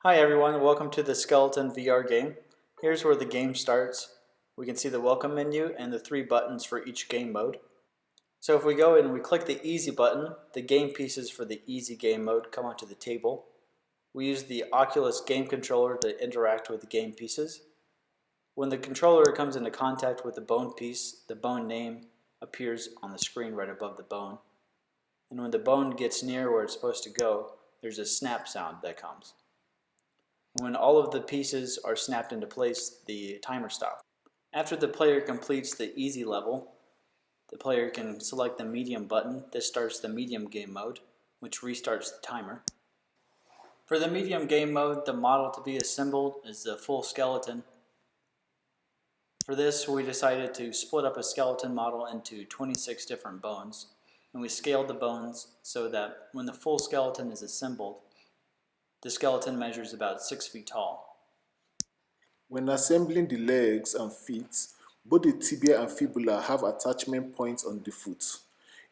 Hi everyone, welcome to the Skeleton VR game. Here's where the game starts. We can see the welcome menu and the 3 buttons for each game mode. So if we go and we click the easy button, the game pieces for the easy game mode come onto the table. We use the Oculus game controller to interact with the game pieces. When the controller comes into contact with the bone piece, the bone name appears on the screen right above the bone. And when the bone gets near where it's supposed to go, there's a snap sound that comes. When all of the pieces are snapped into place, the timer stops. After the player completes the easy level, the player can select the medium button. This starts the medium game mode, which restarts the timer. For the medium game mode, the model to be assembled is the full skeleton. For this, we decided to split up a skeleton model into 26 different bones, and we scaled the bones so that when the full skeleton is assembled, the skeleton measures about 6 feet tall. When assembling the legs and feet, both the tibia and fibula have attachment points on the foot.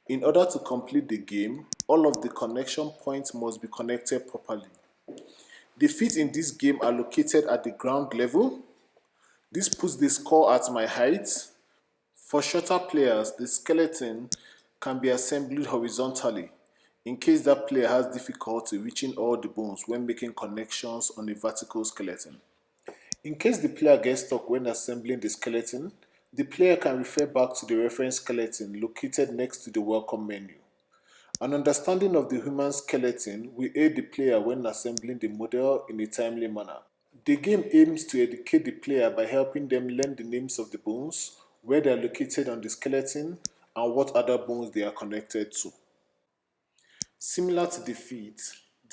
In order to complete the game, all of the connection points must be connected properly. The feet in this game are located at the ground level. This puts the score at my height. For shorter players, the skeleton can be assembled horizontally in case that player has difficulty reaching all the bones when making connections on a vertical skeleton. In case the player gets stuck when assembling the skeleton, the player can refer back to the reference skeleton located next to the welcome menu. An understanding of the human skeleton will aid the player when assembling the model in a timely manner. The game aims to educate the player by helping them learn the names of the bones, where they are located on the skeleton, and what other bones they are connected to. Similar to the feet,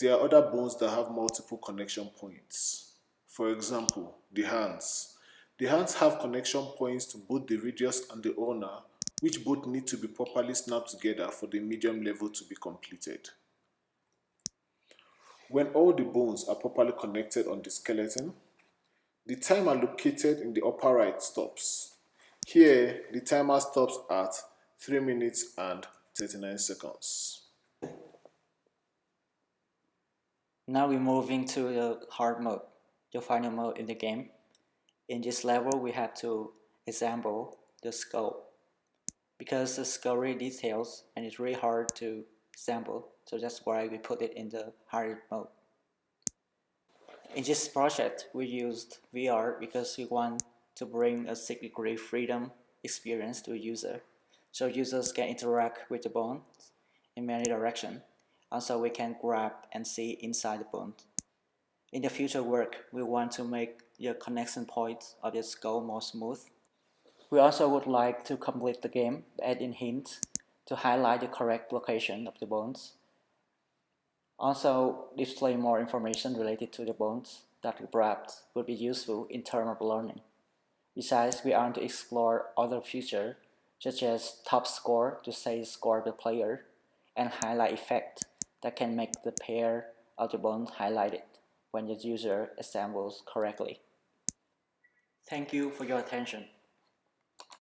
there are other bones that have multiple connection points. For example, the hands. The hands have connection points to both the radius and the ulna, which both need to be properly snapped together for the medium level to be completed. When all the bones are properly connected on the skeleton, the timer located in the upper right stops. Here, the timer stops at 3 minutes and 39 seconds. Now we're moving to the hard mode, the final mode in the game. In this level, we have to assemble the skull. Because the skull really details and it's really hard to assemble, so that's why we put it in the hard mode. In this project, we used VR because we want to bring a degree freedom experience to a user, so users can interact with the bones in many directions. Also, we can grab and see inside the bones. In the future work, we want to make the connection points of the skull more smooth. We also would like to complete the game by adding hints to highlight the correct location of the bones. Also, display more information related to the bones that we perhaps would be useful in terms of learning. Besides, we want to explore other features such as top score to say the score of the player and highlight effect that can make the pair of the bones highlighted when the user assembles correctly. Thank you for your attention.